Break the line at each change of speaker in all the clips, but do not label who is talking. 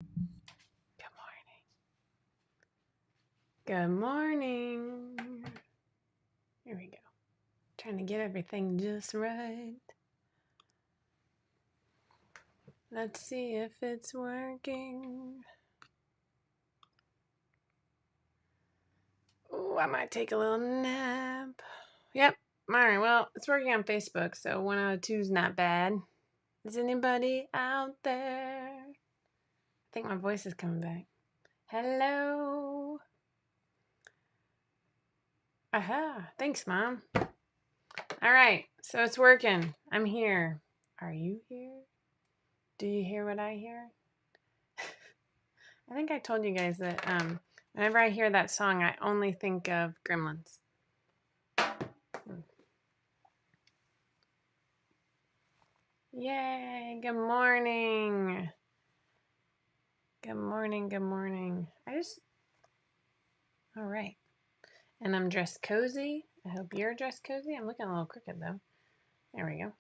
Good morning. Good morning. Here we go. Trying to get everything just right. Let's see if it's working. Oh, I might take a little nap. Yep. All right. Well, it's working on Facebook, so 1 out of 2 is not bad. Is anybody out there? I think my voice is coming back. Hello. Aha. Thanks, Mom. All right. So it's working. I'm here. Are you here? Do you hear what I hear? I think I told you guys that whenever I hear that song, I only think of Gremlins. Yay, good morning. Good morning, good morning. All right. And I'm dressed cozy. I hope you're dressed cozy. I'm looking a little crooked though. There we go.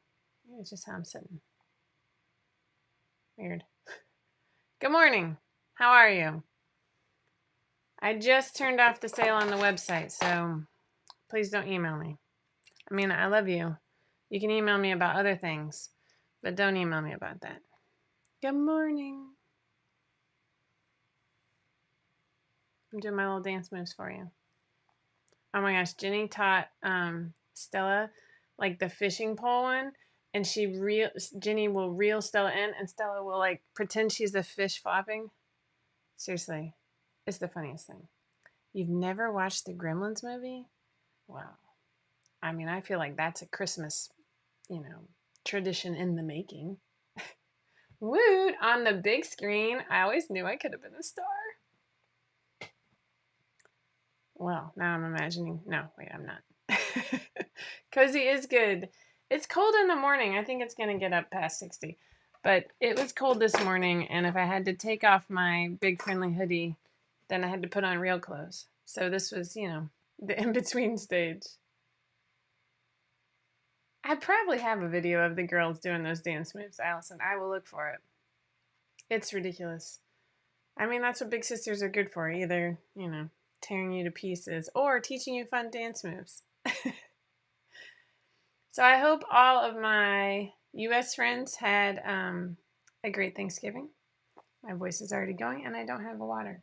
It's just how I'm sitting. Weird. Good morning. How are you? I just turned off the sale on the website, so please don't email me. I mean, I love you. You can email me about other things, but don't email me about that. Good morning. I'm doing my little dance moves for you. Oh my gosh, Jenny taught Stella like the fishing pole one, and Jenny will reel Stella in, and Stella will like pretend she's a fish flopping. Seriously, it's the funniest thing. You've never watched the Gremlins movie? Wow. I mean, I feel like that's a Christmas, tradition in the making. Woot! On the big screen, I always knew I could have been a star. Well, now I'm imagining. No, wait, I'm not. Cozy is good. It's cold in the morning. I think it's going to get up past 60. But it was cold this morning, and if I had to take off my big friendly hoodie, then I had to put on real clothes. So this was, the in-between stage. I probably have a video of the girls doing those dance moves, Allison. I will look for it. It's ridiculous. I mean, that's what big sisters are good for. Either, tearing you to pieces or teaching you fun dance moves. So I hope all of my U.S. friends had a great Thanksgiving. My voice is already going, and I don't have water.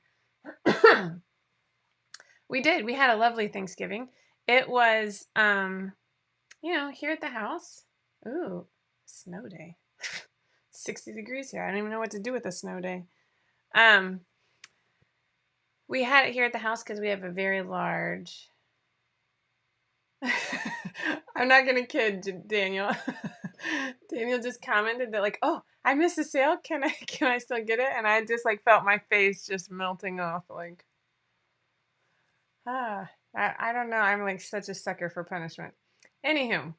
We did. We had a lovely Thanksgiving. It was, here at the house. Ooh, snow day. 60 degrees here. I don't even know what to do with a snow day. We had it here at the house because we have a very large... I'm not going to kid Daniel. Daniel just commented that like, oh, I missed the sale. Can I still get it? And I just like felt my face just melting off. Like, I don't know. I'm like such a sucker for punishment. Anywho,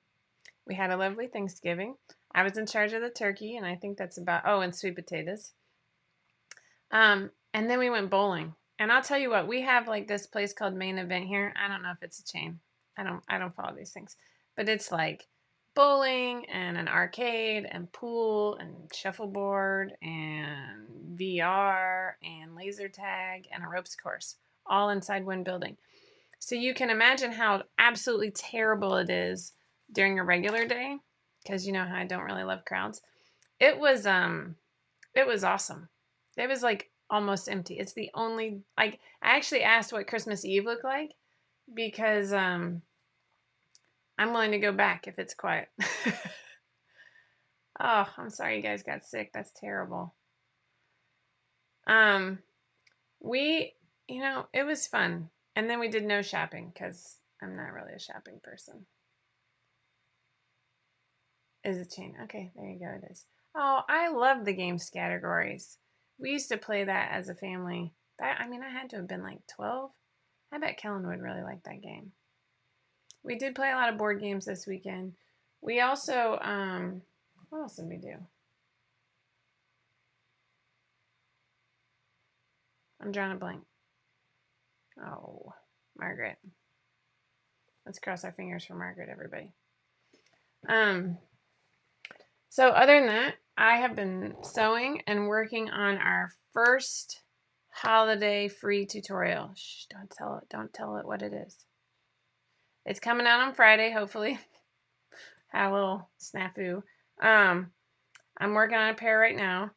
we had a lovely Thanksgiving. I was in charge of the turkey, and I think that's about, and sweet potatoes. And then we went bowling. And I'll tell you what, we have like this place called Main Event here. I don't know if it's a chain. I don't follow these things. But it's like bowling and an arcade and pool and shuffleboard and VR and laser tag and a ropes course all inside one building. So you can imagine how absolutely terrible it is during a regular day, because you know how I don't really love crowds. It was awesome. It was like almost empty. It's the only, like, I actually asked what Christmas Eve looked like because I'm willing to go back if it's quiet. Oh, I'm sorry you guys got sick. That's terrible. We, it was fun. And then we did no shopping because I'm not really a shopping person. Is a chain. Okay, there you go. It is. Oh, I love the game Categories. We used to play that as a family. I had to have been like 12. I bet Kellen would really like that game. We did play a lot of board games this weekend. We also, what else did we do? I'm drawing a blank. Oh, Margaret. Let's cross our fingers for Margaret, everybody. So other than that, I have been sewing and working on our first holiday free tutorial. Shh, don't tell it what it is. It's coming out on Friday, hopefully. Had a little snafu. I'm working on a pair right now.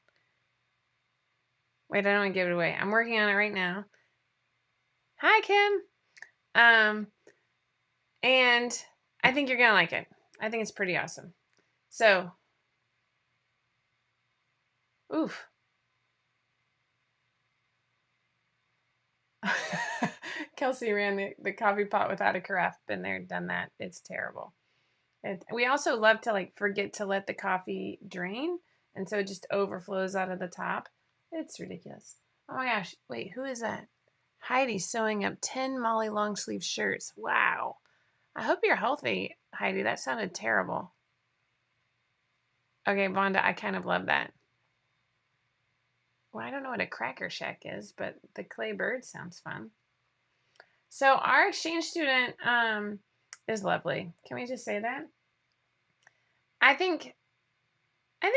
Wait, I don't want to give it away. I'm working on it right now. Hi, Kim. And I think you're going to like it. I think it's pretty awesome. So, oof. Kelsey ran the coffee pot without a carafe. Been there, done that. It's terrible. We also love to like forget to let the coffee drain. And so it just overflows out of the top. It's ridiculous. Oh my gosh. Wait, who is that? Heidi sewing up 10 Molly long sleeve shirts. Wow. I hope you're healthy, Heidi. That sounded terrible. Okay, Vonda, I kind of love that. Well, I don't know what a cracker shack is, but the clay bird sounds fun. So our exchange student is lovely. Can we just say that? I think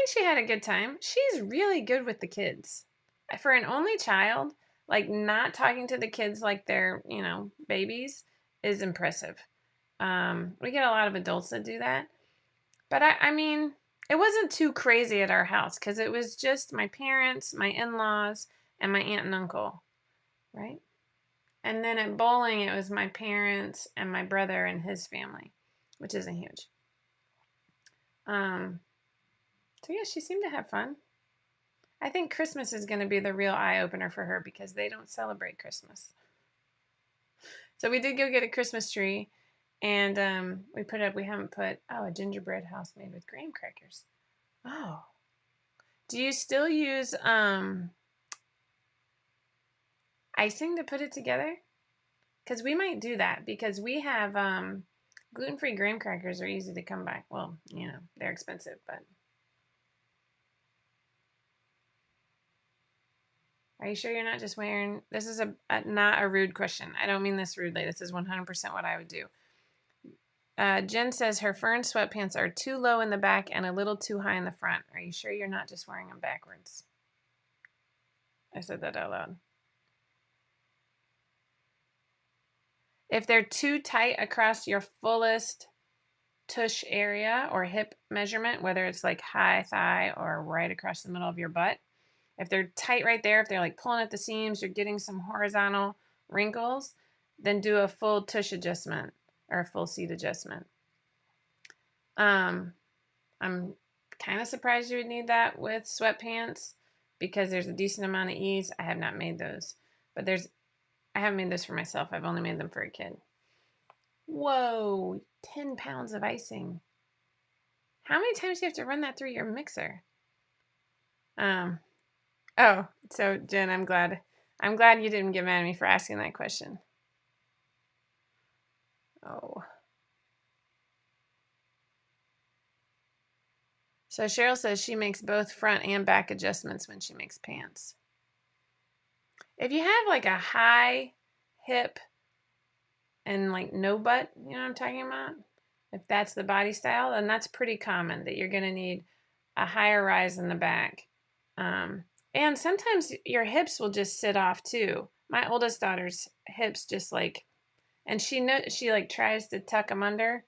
she had a good time. She's really good with the kids. For an only child, like not talking to the kids like they're, babies is impressive. We get a lot of adults that do that. But I mean, it wasn't too crazy at our house because it was just my parents, my in-laws, and my aunt and uncle, right? And then at bowling, it was my parents and my brother and his family, which isn't huge. So yeah, she seemed to have fun. I think Christmas is going to be the real eye-opener for her because they don't celebrate Christmas. So we did go get a Christmas tree, and we haven't put a gingerbread house made with graham crackers. Oh. Do you still use icing to put it together? Because we might do that because we have gluten-free graham crackers are easy to come by. Well, they're expensive, but. Are you sure you're not just wearing, this is not a rude question. I don't mean this rudely. This is 100% what I would do. Jen says her fern sweatpants are too low in the back and a little too high in the front. Are you sure you're not just wearing them backwards? I said that out loud. If they're too tight across your fullest tush area or hip measurement, whether it's like high thigh or right across the middle of your butt, if they're tight right there, if they're like pulling at the seams, you're getting some horizontal wrinkles, then do a full tush adjustment or a full seat adjustment. I'm kind of surprised you would need that with sweatpants because there's a decent amount of ease. I have not made those, but I haven't made those for myself. I've only made them for a kid. Whoa, 10 pounds of icing. How many times do you have to run that through your mixer? Oh, so Jen, I'm glad you didn't get mad at me for asking that question. Oh. So Cheryl says she makes both front and back adjustments when she makes pants. If you have like a high hip and like no butt, you know what I'm talking about? If that's the body style, then that's pretty common that you're going to need a higher rise in the back. And sometimes your hips will just sit off too. My oldest daughter's hips just like, and she like tries to tuck them under.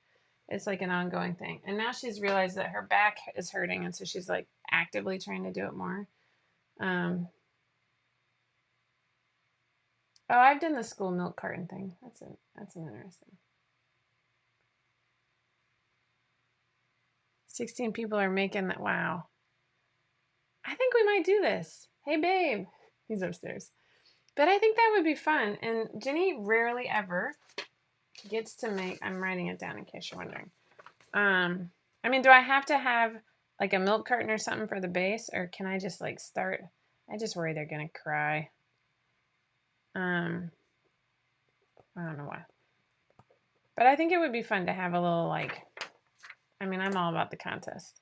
It's like an ongoing thing. And now she's realized that her back is hurting, and so she's like actively trying to do it more. Oh, I've done the school milk carton thing. That's an interesting. 16 people are making that. Wow. I think we might do this. Hey, babe. He's upstairs. But I think that would be fun. And Jenny rarely ever gets to make, I'm writing it down in case you're wondering. I mean, do I have to have like a milk carton or something for the base, or can I just like start? I just worry they're going to cry. I don't know why. But I think it would be fun to have a little like, I mean, I'm all about the contest.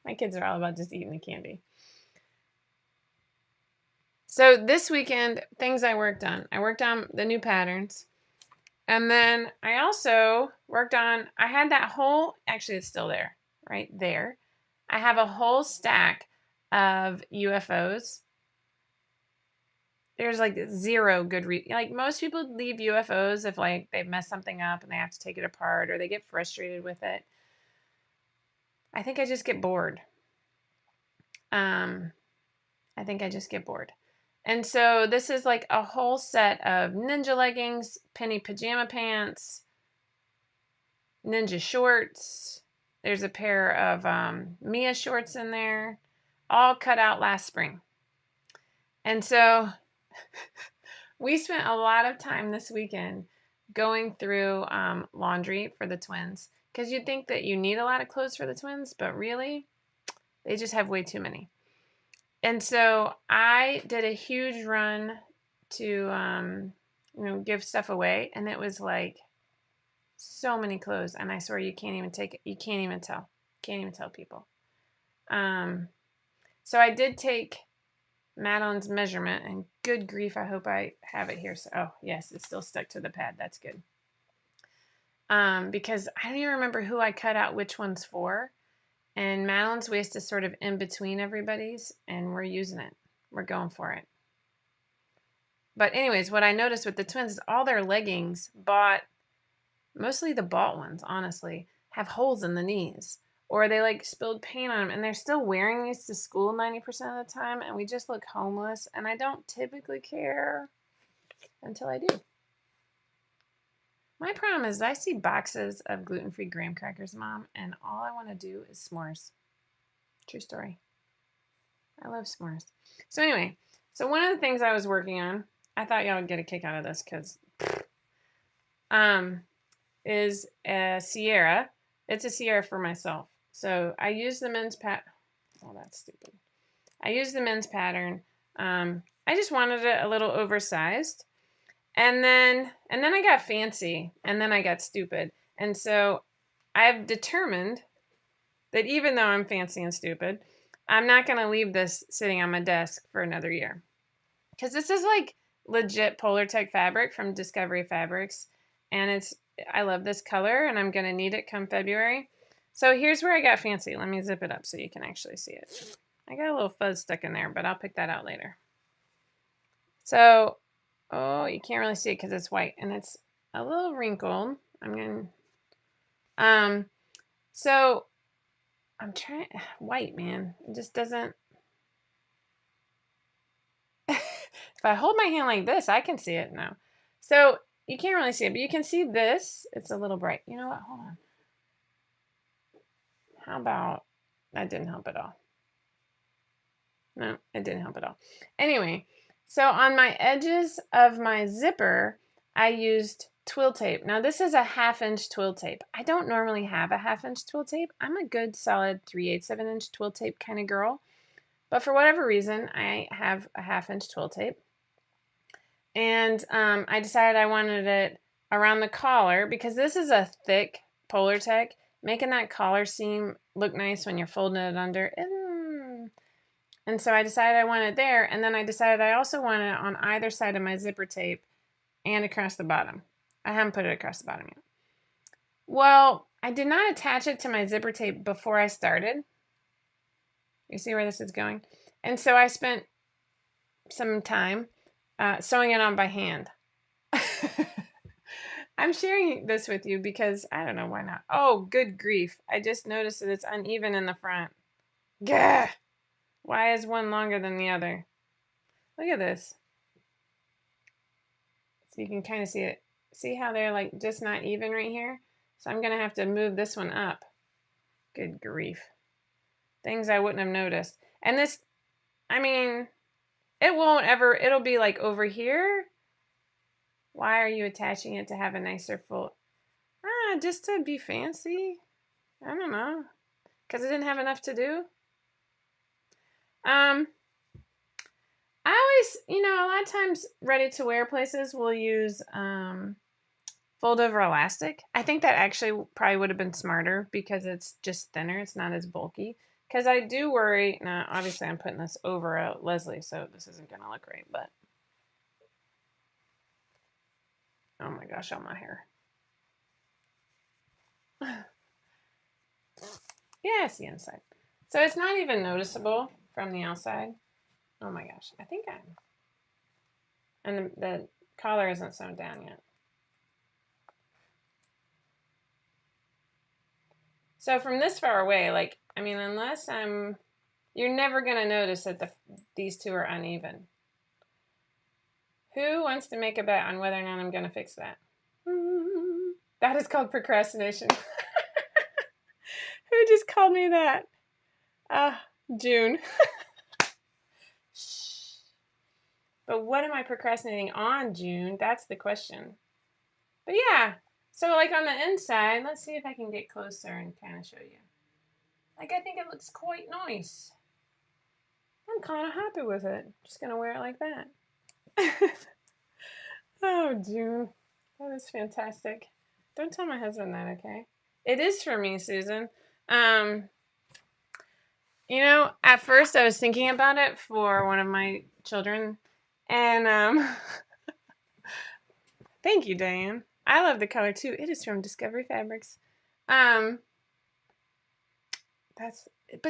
My kids are all about just eating the candy. So this weekend, things I worked on the new patterns. And then I also worked on, I had that whole, actually it's still there, right there. I have a whole stack of UFOs there's like zero good like most people leave UFOs if like they mess something up and they have to take it apart or they get frustrated with it. I think I just get bored. I think I just get bored. And so this is like a whole set of ninja leggings, penny pajama pants, ninja shorts. There's a pair of Mia shorts in there, all cut out last spring. And so we spent a lot of time this weekend going through laundry for the twins because you'd think that you need a lot of clothes for the twins, but really, they just have way too many. And so I did a huge run to, give stuff away, and it was like so many clothes, and I swear you can't even tell people. So I did take Madeline's measurement, and good grief, I hope I have it here. So, oh yes, it's still stuck to the pad. That's good. Because I don't even remember who I cut out which ones for. And Madeline's waist is sort of in between everybody's, and we're using it. We're going for it. But anyways, what I noticed with the twins is all their leggings mostly the bought ones, honestly, have holes in the knees. Or they like spilled paint on them, and they're still wearing these to school 90% of the time, and we just look homeless, and I don't typically care until I do. My problem is I see boxes of gluten-free graham crackers, Mom, and all I want to do is s'mores. True story. I love s'mores. So anyway, one of the things I was working on, I thought y'all would get a kick out of this because is a Sierra. It's a Sierra for myself. So I use the men's Oh, that's stupid. I used the men's pattern. I just wanted it a little oversized. And then I got fancy, and then I got stupid. And so I've determined that even though I'm fancy and stupid, I'm not going to leave this sitting on my desk for another year. Because this is like legit Polartec fabric from Discovery Fabrics. And I love this color, and I'm going to need it come February. So here's where I got fancy. Let me zip it up so you can actually see it. I got a little fuzz stuck in there, but I'll pick that out later. So, oh, you can't really see it because it's white, and it's a little wrinkled. So I'm trying, white, man. It just doesn't. If I hold my hand like this, I can see it now. So you can't really see it, but you can see this. It's a little bright. You know what? Hold on. How about, that didn't help at all. No, it didn't help at all. Anyway, so on my edges of my zipper, I used twill tape. Now this is a 1/2-inch twill tape. I don't normally have a 1/2-inch twill tape. I'm a good solid 3/8 of an inch twill tape kind of girl. But for whatever reason, I have a 1/2-inch twill tape. And I decided I wanted it around the collar because this is a thick Polartec. Making that collar seam look nice when you're folding it under. And so I decided I wanted it there. And then I decided I also wanted it on either side of my zipper tape and across the bottom. I haven't put it across the bottom yet. Well, I did not attach it to my zipper tape before I started. You see where this is going? And so I spent some time sewing it on by hand. I'm sharing this with you because I don't know why not. Oh, good grief. I just noticed that it's uneven in the front. Gah! Why is one longer than the other? Look at this. So you can kind of see it. See how they're like just not even right here? So I'm going to have to move this one up. Good grief. Things I wouldn't have noticed. And this, I mean, it'll be like over here. Why are you attaching it to have a nicer full? Just to be fancy. I don't know. Because I didn't have enough to do. I always, a lot of times ready to wear places will use fold over elastic. I think that actually probably would have been smarter because it's just thinner. It's not as bulky. Because I do worry, now obviously I'm putting this over a Leslie, so this isn't going to look right, but oh my gosh, on my hair. Yeah, I see inside. So it's not even noticeable from the outside. Oh my gosh, I think And the collar isn't sewn down yet. So from this far away, like, I mean, unless you're never going to notice that these two are uneven. Who wants to make a bet on whether or not I'm going to fix that? That is called procrastination. Who just called me that? June. Shh. But what am I procrastinating on, June? That's the question. But yeah, so like on the inside, let's see if I can get closer and kind of show you. Like, I think it looks quite nice. I'm kind of happy with it. Just going to wear it like that. Oh, June. That is fantastic. Don't tell my husband that, okay? It is for me, Susan. At first I was thinking about it for one of my children. And thank you, Diane. I love the color too. It is from Discovery Fabrics. But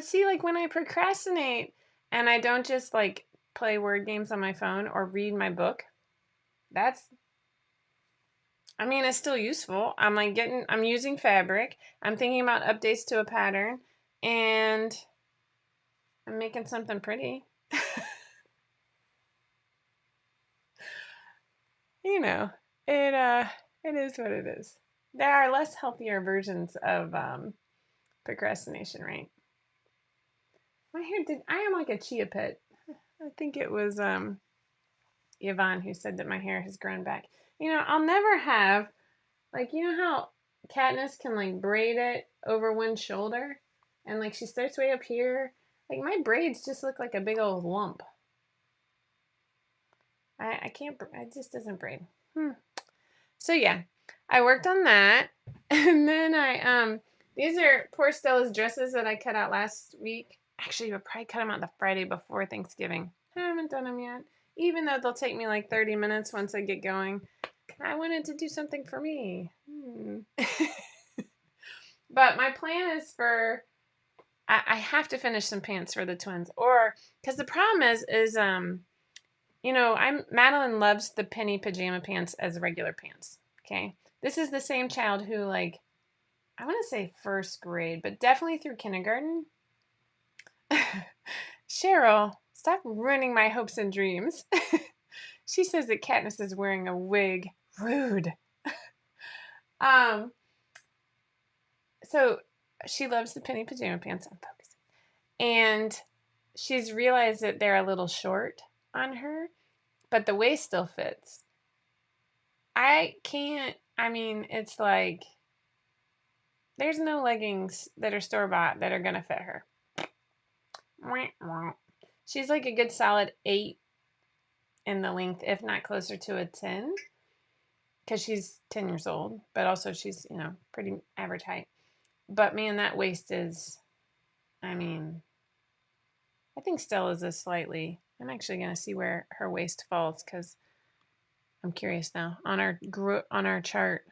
see, like when I procrastinate and I don't just like play word games on my phone or read my book, it's still useful. I'm using fabric. I'm thinking about updates to a pattern, and I'm making something pretty. It is what it is. There are less healthier versions of procrastination, right? My hair I am like a chia pet. I think it was Yvonne who said that my hair has grown back. I'll never have, like, how Katniss can like braid it over one shoulder and like she starts way up here. Like my braids just look like a big old lump. I can't, it just doesn't braid. So yeah, I worked on that. And then these are poor Stella's dresses that I cut out last week. Actually, I'll probably cut them out the Friday before Thanksgiving. I haven't done them yet. Even though they'll take me like 30 minutes once I get going. I wanted to do something for me. But my plan is I have to finish some pants for the twins. Because the problem is Madeline loves the penny pajama pants as regular pants. Okay. This is the same child who, like, I want to say first grade, but definitely through kindergarten. Cheryl, stop ruining my hopes and dreams. She says that Katniss is wearing a wig. Rude. So she loves the penny pajama pants. I'm focusing. And she's realized that they're a little short on her, but the waist still fits. It's like there's no leggings that are store-bought that are going to fit her. She's like a good solid 8 in the length, if not closer to a 10, because she's 10 years old, but also she's, pretty average height. But man, that waist is, I think Stella's is slightly, I'm actually going to see where her waist falls because I'm curious now. On our chart,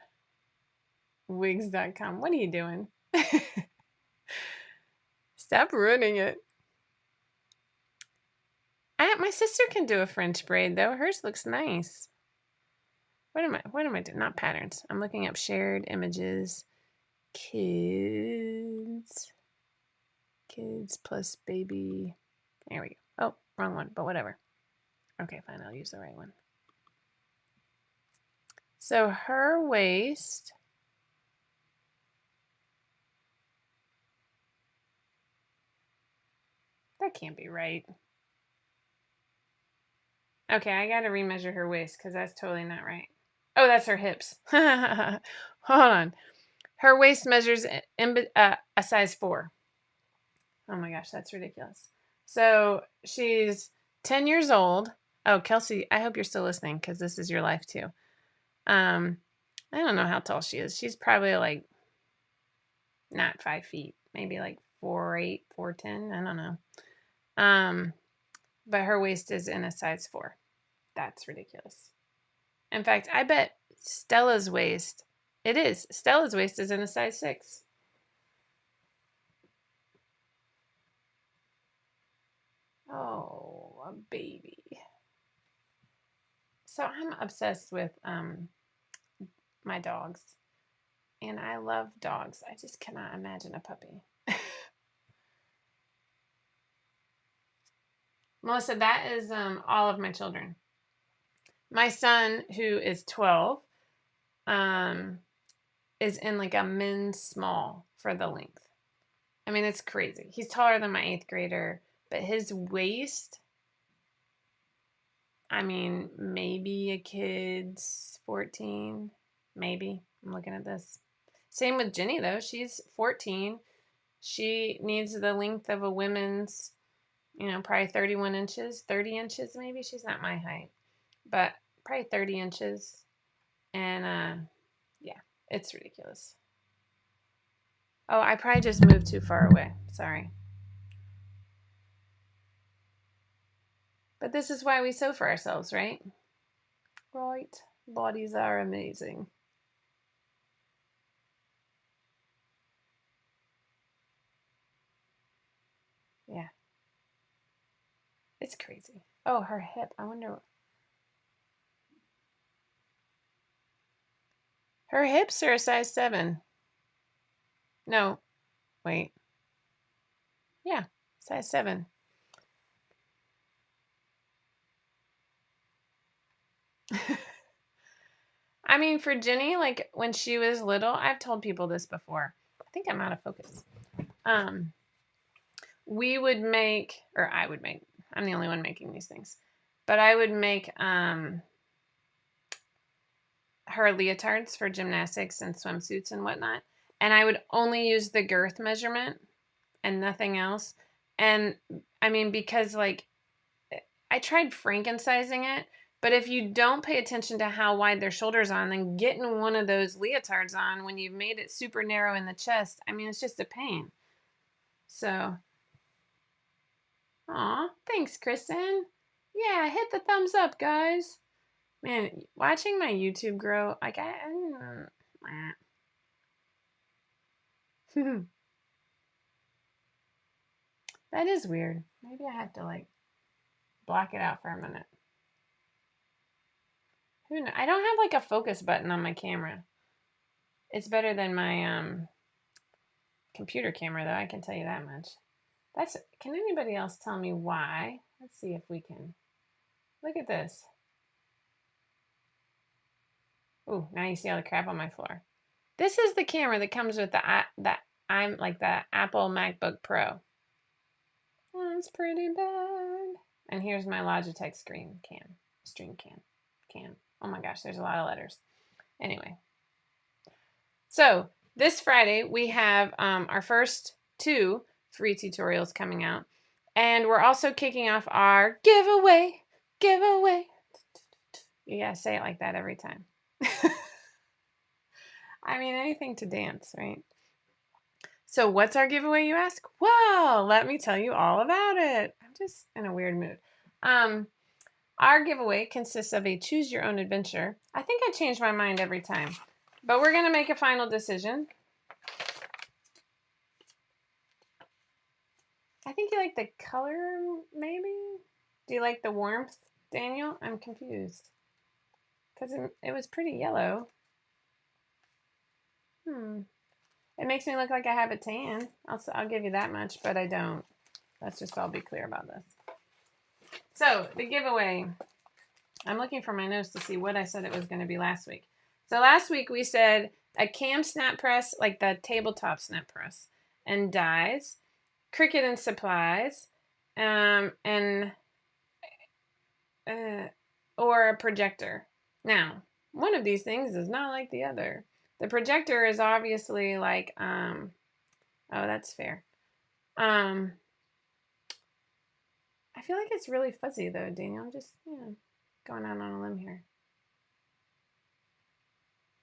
wigs.com. What are you doing? Stop ruining it. My sister can do a French braid though. Hers looks nice. What am I doing? Not patterns. I'm looking up shared images. Kids plus baby. There we go. Oh, wrong one, but whatever. Okay, fine. I'll use the right one. So her waist. That can't be right. Okay, I got to remeasure her waist because that's totally not right. Oh, that's her hips. Hold on. Her waist measures a size 4. Oh my gosh, that's ridiculous. So she's 10 years old. Oh, Kelsey, I hope you're still listening because this is your life too. I don't know how tall she is. She's probably like not 5 feet, maybe like 4'8", 4'10". I don't know. But her waist is in a size 4. That's ridiculous. In fact, I bet Stella's waist, Stella's waist is in a size 6. Oh, a baby. So I'm obsessed with my dogs. And I love dogs. I just cannot imagine a puppy. Melissa, that is all of my children. My son, who is 12, um, is in like a men's small for the length. I mean, it's crazy. He's taller than my 8th grader, but his waist, I mean, maybe a kid's 14. Maybe. I'm looking at this. Same with Jenny, though. She's 14. She needs the length of a women's, probably 31 inches, 30 inches maybe. She's not my height, but probably 30 inches. And yeah, it's ridiculous. Oh, I probably just moved too far away. Sorry. But this is why we sew for ourselves, right? Right. Bodies are amazing. Yeah. It's crazy. Oh, her hip. I wonder. Her hips are a size 7. No, wait. Yeah, size 7. I mean, for Jenny, like when she was little, I've told people this before. I think I'm out of focus. Um, we would make, or I would make, I'm the only one making these things, but I would make her leotards for gymnastics and swimsuits and whatnot. And I would only use the girth measurement and nothing else. And I mean, because like I tried Franken-sizing it, but if you don't pay attention to how wide their shoulders are, then getting one of those leotards on when you've made it super narrow in the chest, I mean, it's just a pain. So, aw, thanks, Kristen. Yeah, hit the thumbs up, guys. Man, watching my YouTube grow, like that is weird. Maybe I have to like block it out for a minute. Who knows? I don't have like a focus button on my camera. It's better than my computer camera, though. I can tell you that much. Can anybody else tell me why? Let's see if we can. Look at this. Ooh, now you see all the crap on my floor. This is the camera that comes with the Apple MacBook Pro. Oh, it's pretty bad. And here's my Logitech stream cam. Oh my gosh, there's a lot of letters. Anyway, so this Friday we have our first 2 free tutorials coming out, and we're also kicking off our giveaway. You gotta say it like that every time. I mean, anything to dance, right? So what's our giveaway, you ask? Well, let me tell you all about it. I'm just in a weird mood. Our giveaway consists of a choose your own adventure. I think I change my mind every time, but we're going to make a final decision. I think you like the color, maybe? Do you like the warmth, Daniel? I'm confused. Because it was pretty yellow. It makes me look like I have a tan. I'll give you that much, but I don't. Let's just all be clear about this. So, the giveaway. I'm looking for my notes to see what I said it was going to be last week. So last week we said a cam snap press, like the tabletop snap press, and dies, Cricut and supplies, and or a projector. Now, one of these things is not like the other. The projector is obviously like, oh, that's fair. I feel like it's really fuzzy though, Daniel. I'm just, going out on a limb here.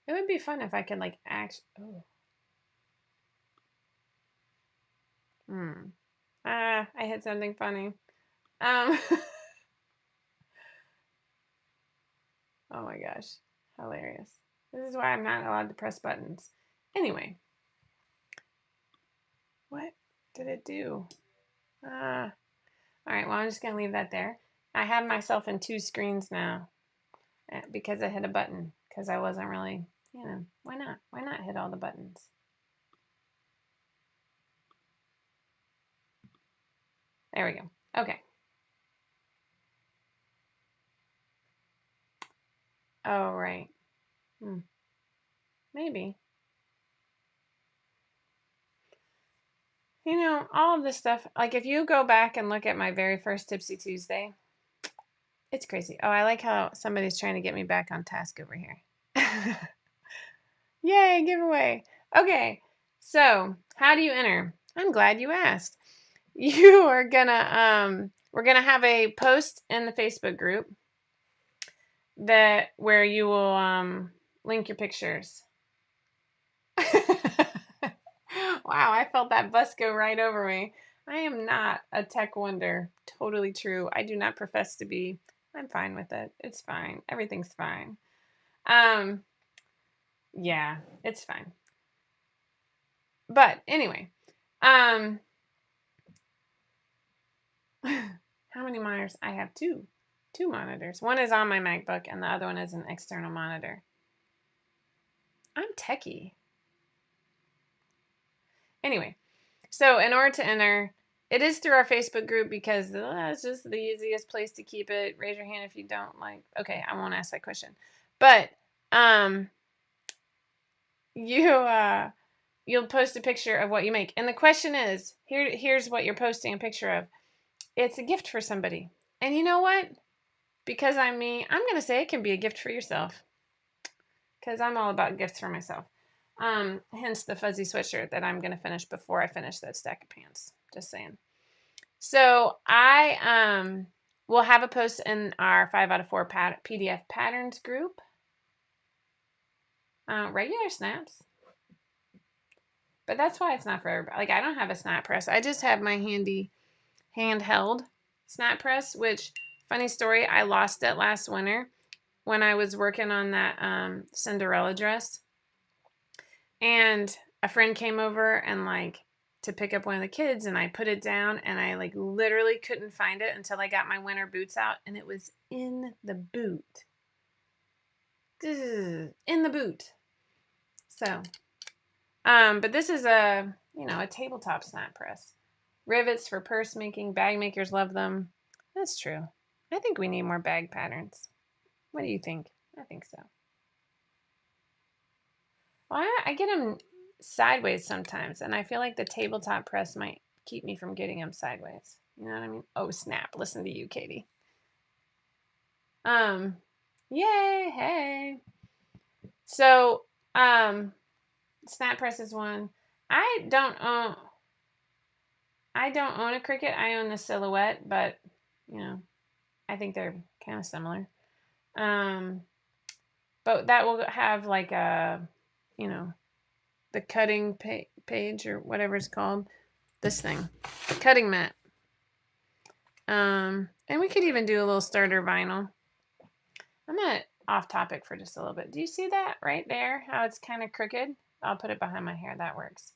It would be fun if I could like I hit something funny. Oh my gosh. Hilarious. This is why I'm not allowed to press buttons. Anyway. What did it do? All right, well, I'm just going to leave that there. I have myself in 2 screens now. because I hit a button because I wasn't really, why not? Why not hit all the buttons? There we go. Okay. Oh, right. Maybe. All of this stuff, like if you go back and look at my very first Tipsy Tuesday, it's crazy. Oh, I like how somebody's trying to get me back on task over here. Yay, giveaway. Okay, so how do you enter? I'm glad you asked. You are gonna, we're gonna have a post in the Facebook group where you will link your pictures. Wow, I felt that bus go right over me. I am not a tech wonder. Totally true. I do not profess to be. I'm fine with it. It's fine. Everything's fine. Yeah, it's fine. But anyway, how many monitors? I have two monitors. One is on my MacBook and the other one is an external monitor. I'm techie. Anyway, so in order to enter, it is through our Facebook group because it's just the easiest place to keep it. Raise your hand if you don't like. Okay, I won't ask that question. But you'll post a picture of what you make. And the question is, here's what you're posting a picture of. It's a gift for somebody. And you know what? Because I'm me, I'm going to say it can be a gift for yourself. Because I'm all about gifts for myself. Hence the fuzzy sweatshirt that I'm going to finish before I finish that stack of pants. Just saying. So I will have a post in our 5 out of 4 PDF patterns group. Regular snaps. But that's why it's not for everybody. Like I don't have a snap press. I just have my handy handheld snap press, which, funny story, I lost it last winter when I was working on that Cinderella dress. And a friend came over and to pick up one of the kids, and I put it down and I literally couldn't find it until I got my winter boots out, and it was in the boot. In the boot. So, but this is a tabletop snap press. Rivets for purse making. Bag makers love them. That's true. I think we need more bag patterns. What do you think? I think so. Well, I get them sideways sometimes, and I feel like the tabletop press might keep me from getting them sideways. You know what I mean? Oh, snap. Listen to you, Katie. Yay, hey. So, snap press is one. I don't own a Cricut. I own the Silhouette, but I think they're kind of similar. But that will have the cutting page or whatever it's called. This thing, cutting mat. And we could even do a little starter vinyl. I'm gonna off topic for just a little bit. Do you see that right there? How it's kind of crooked? I'll put it behind my hair. That works.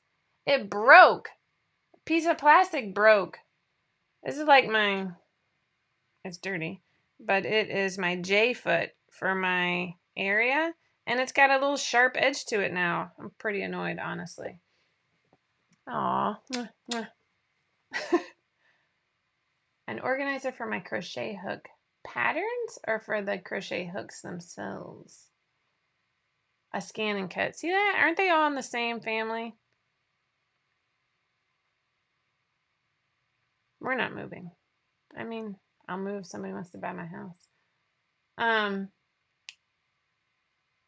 It broke. A piece of plastic broke. This is it's dirty, but it is my J foot for my area, and it's got a little sharp edge to it now. I'm pretty annoyed, honestly. Aw. An organizer for my crochet hook patterns or for the crochet hooks themselves? A scan and cut. See that? Aren't they all in the same family? We're not moving. I mean, I'll move if somebody wants to buy my house.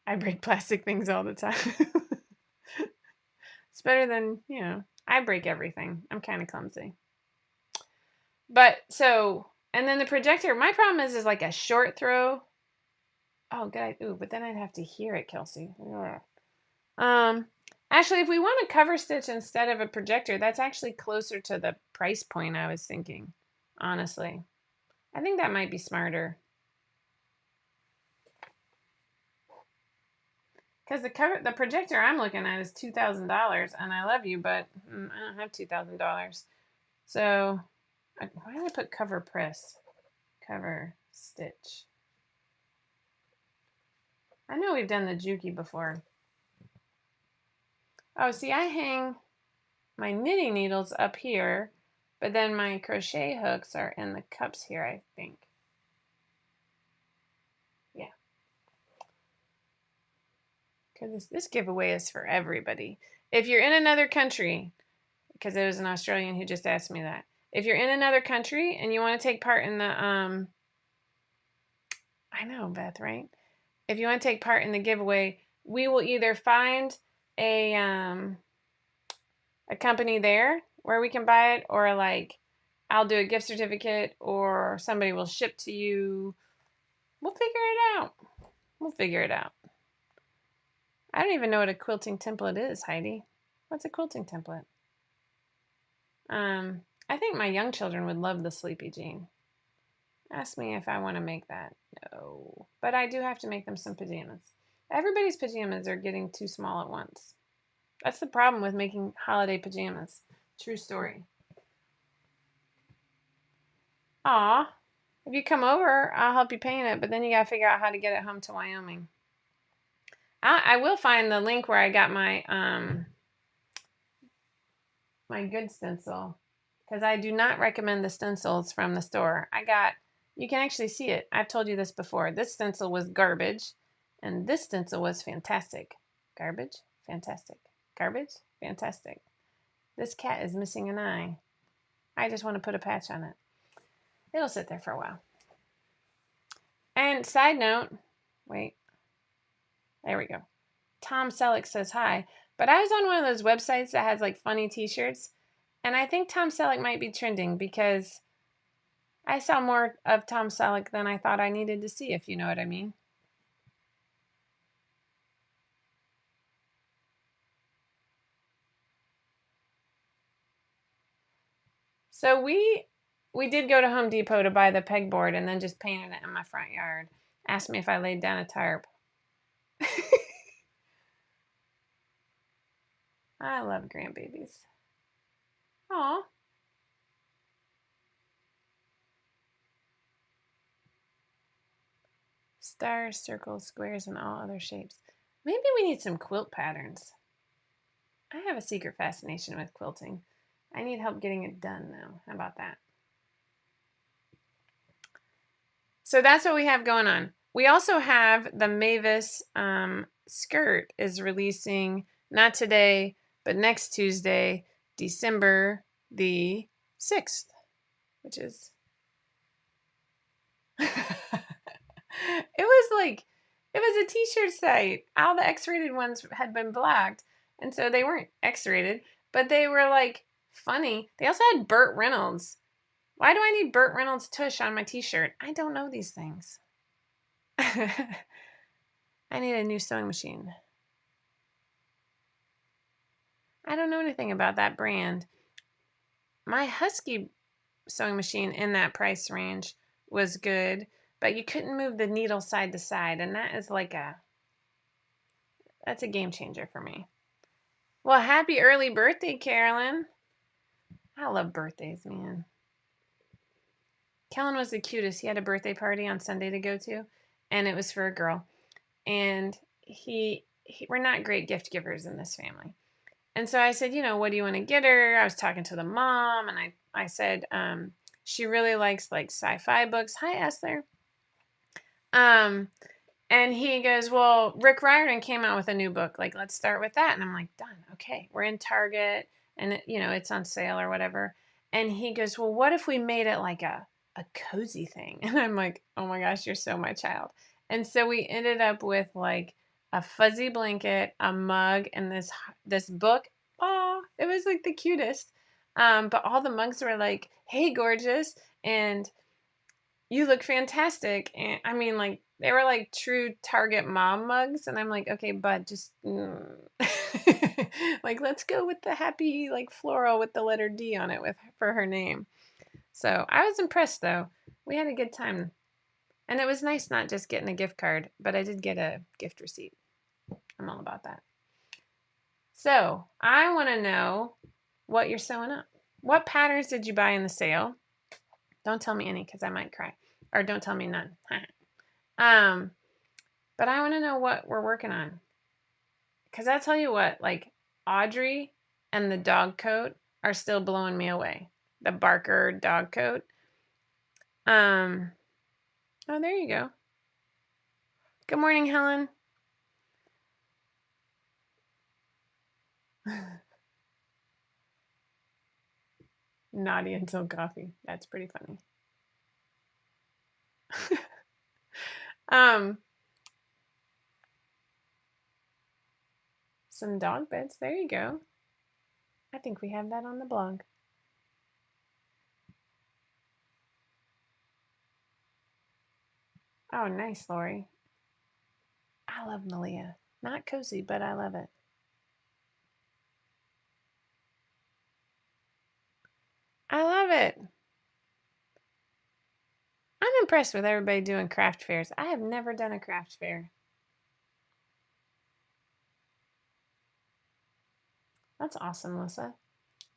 I break plastic things all the time. It's better than, I break everything. I'm kind of clumsy. But and then the projector, my problem is like a short throw. Oh, good. Ooh, but then I'd have to hear it, Kelsey. Actually, if we want a cover stitch instead of a projector, that's actually closer to the price point I was thinking, honestly. I think that might be smarter. Because the projector I'm looking at is $2,000, and I love you, but I don't have $2,000. So, why did I put cover press? Cover stitch. I know we've done the Juki before. Oh, see, I hang my knitting needles up here, but then my crochet hooks are in the cups here, I think. Yeah. Because this giveaway is for everybody. If you're in another country, because it was an Australian who just asked me that. If you're in another country and you want to take part in the, I know, Beth, right? If you want to take part in the giveaway, we will either find a company there where we can buy it, or like I'll do a gift certificate, or somebody will ship to you. We'll figure it out. We'll figure it out. I don't even know what a quilting template is, Heidi. What's a quilting template? I think my young children would love the Sleepy Jean. Ask me if I want to make that. No. But I do have to make them some pajamas. Everybody's pajamas are getting too small at once. That's the problem with making holiday pajamas. True story. Aw. If you come over, I'll help you paint it, but then you gotta figure out how to get it home to Wyoming. I will find the link where I got my good stencil, because I do not recommend the stencils from the store. You can actually see it. I've told you this before. This stencil was garbage, and this stencil was fantastic. Garbage, fantastic. Garbage, fantastic. This cat is missing an eye. I just want to put a patch on it. It'll sit there for a while. And side note, wait, there we go. Tom Selleck says hi. But I was on one of those websites that has like funny t-shirts, and I think Tom Selleck might be trending because I saw more of Tom Selleck than I thought I needed to see, if you know what I mean. So we did go to Home Depot to buy the pegboard and then just painted it in my front yard. Asked me if I laid down a tarp. I love grandbabies. Aw. Stars, circles, squares, and all other shapes. Maybe we need some quilt patterns. I have a secret fascination with quilting. I need help getting it done, though. How about that? So that's what we have going on. We also have the Mavis skirt is releasing, not today, but next Tuesday, December the 6th, which is... It was a t-shirt site. All the X-rated ones had been blocked, and so they weren't X-rated, but they were like funny. They also had Burt Reynolds. Why do I need Burt Reynolds tush on my t-shirt? I don't know these things. I need a new sewing machine. I don't know anything about that brand. My Husky sewing machine in that price range was good, but you couldn't move the needle side to side, and that is like that's a game changer for me. Well, happy early birthday, Carolyn. I love birthdays, man. Kellen was the cutest. He had a birthday party on Sunday to go to, and it was for a girl. And we're not great gift givers in this family. And so I said, what do you want to get her? I was talking to the mom, and I said, she really likes like sci-fi books. Hi, Esther. And he goes, well, Rick Riordan came out with a new book. Like, let's start with that. And I'm like, done. Okay. We're in Target, and it's on sale or whatever. And he goes, well, what if we made it like a cozy thing? And I'm like, oh my gosh, you're so my child. And so we ended up with like a fuzzy blanket, a mug, and this book. Oh, it was like the cutest. But all the mugs were like, hey, gorgeous, and you look fantastic. And I mean, like, they were like true Target mom mugs. And I'm like, okay, bud, just like, let's go with the happy, like, floral with the letter D on it for her name. So I was impressed, though. We had a good time. And it was nice not just getting a gift card, but I did get a gift receipt. I'm all about that. So I want to know what you're sewing up. What patterns did you buy in the sale? Don't tell me any, because I might cry. Or don't tell me none. But I want to know what we're working on. Because I'll tell you what, like Audrey and the dog coat are still blowing me away. The Barker dog coat. Oh, there you go. Good morning, Helen. Naughty until coffee. That's pretty funny. Some dog beds. There you go. I think we have that on the blog. Oh, nice, Lori. I love Malia. Not cozy, but I love it. I love it. I'm impressed with everybody doing craft fairs. I have never done a craft fair. That's awesome, Melissa.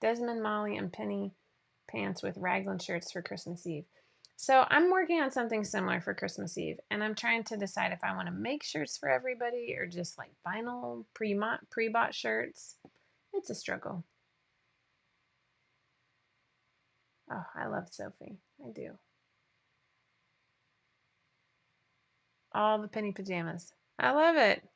Desmond, Molly, and Penny pants with raglan shirts for Christmas Eve. So I'm working on something similar for Christmas Eve, and I'm trying to decide if I want to make shirts for everybody or just like vinyl pre-bought shirts. It's a struggle. Oh, I love Sophie. I do. All the Penny pajamas. I love it.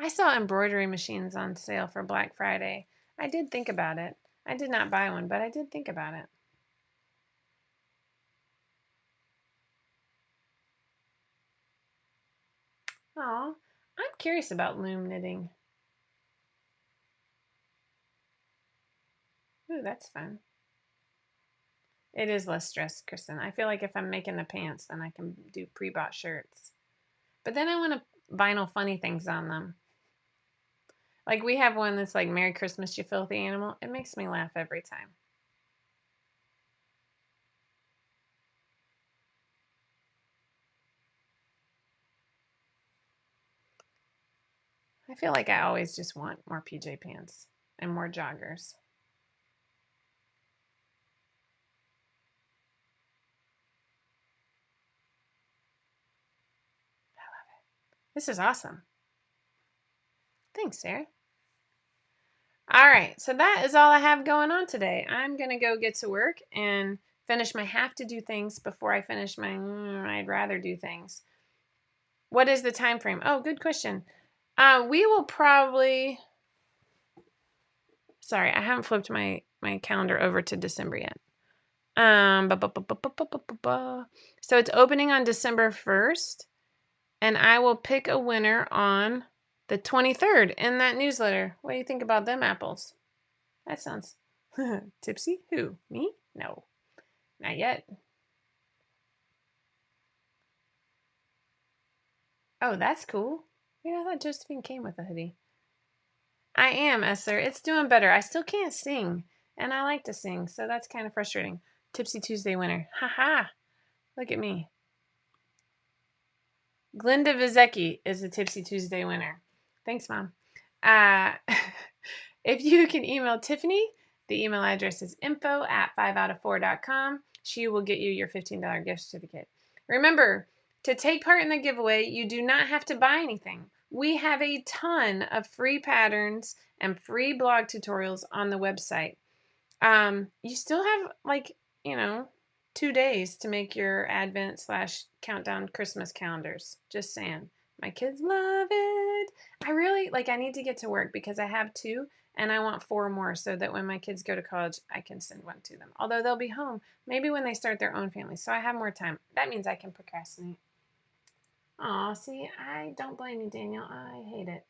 I saw embroidery machines on sale for Black Friday. I did think about it. I did not buy one, but I did think about it. Oh, I'm curious about loom knitting. Ooh, that's fun. It is less stress, Kristen. I feel like if I'm making the pants, then I can do pre-bought shirts. But then I want to vinyl funny things on them. Like we have one that's like Merry Christmas, you filthy animal. It makes me laugh every time. I feel like I always just want more PJ pants and more joggers. This is awesome. Thanks, Sarah. All right, so that is all I have going on today. I'm going to go get to work and finish my have to do things before I finish my I'd rather do things. What is the time frame? Oh, good question. We will probably, sorry, I haven't flipped my calendar over to December yet. So it's opening on December 1st, and I will pick a winner on the 23rd in that newsletter. What do you think about them apples? That sounds tipsy. Who? Me? No, not yet. Oh, that's cool. Yeah, I thought Josephine came with a hoodie. I am, Esther. It's doing better. I still can't sing, and I like to sing, so that's kind of frustrating. Tipsy Tuesday winner. Haha. Look at me. Glinda Vizecki is the Tipsy Tuesday winner. Thanks, Mom. Uh, if you can email Tiffany, the email address is info@5outof4.com. She will get you your $15 gift certificate. Remember, to take part in the giveaway, you do not have to buy anything. We have a ton of free patterns and free blog tutorials on the website. You still have 2 days to make your Advent/countdown Christmas calendars. Just saying. My kids love it. I need to get to work because I have 2 and I want 4 more so that when my kids go to college, I can send one to them. Although they'll be home maybe when they start their own family. So I have more time. That means I can procrastinate. Aw, see, I don't blame you, Daniel. I hate it.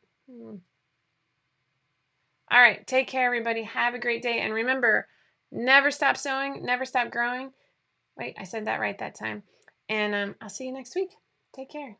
All right, take care, everybody. Have a great day. And remember, never stop sewing, never stop growing. Wait, I said that right that time. And I'll see you next week. Take care.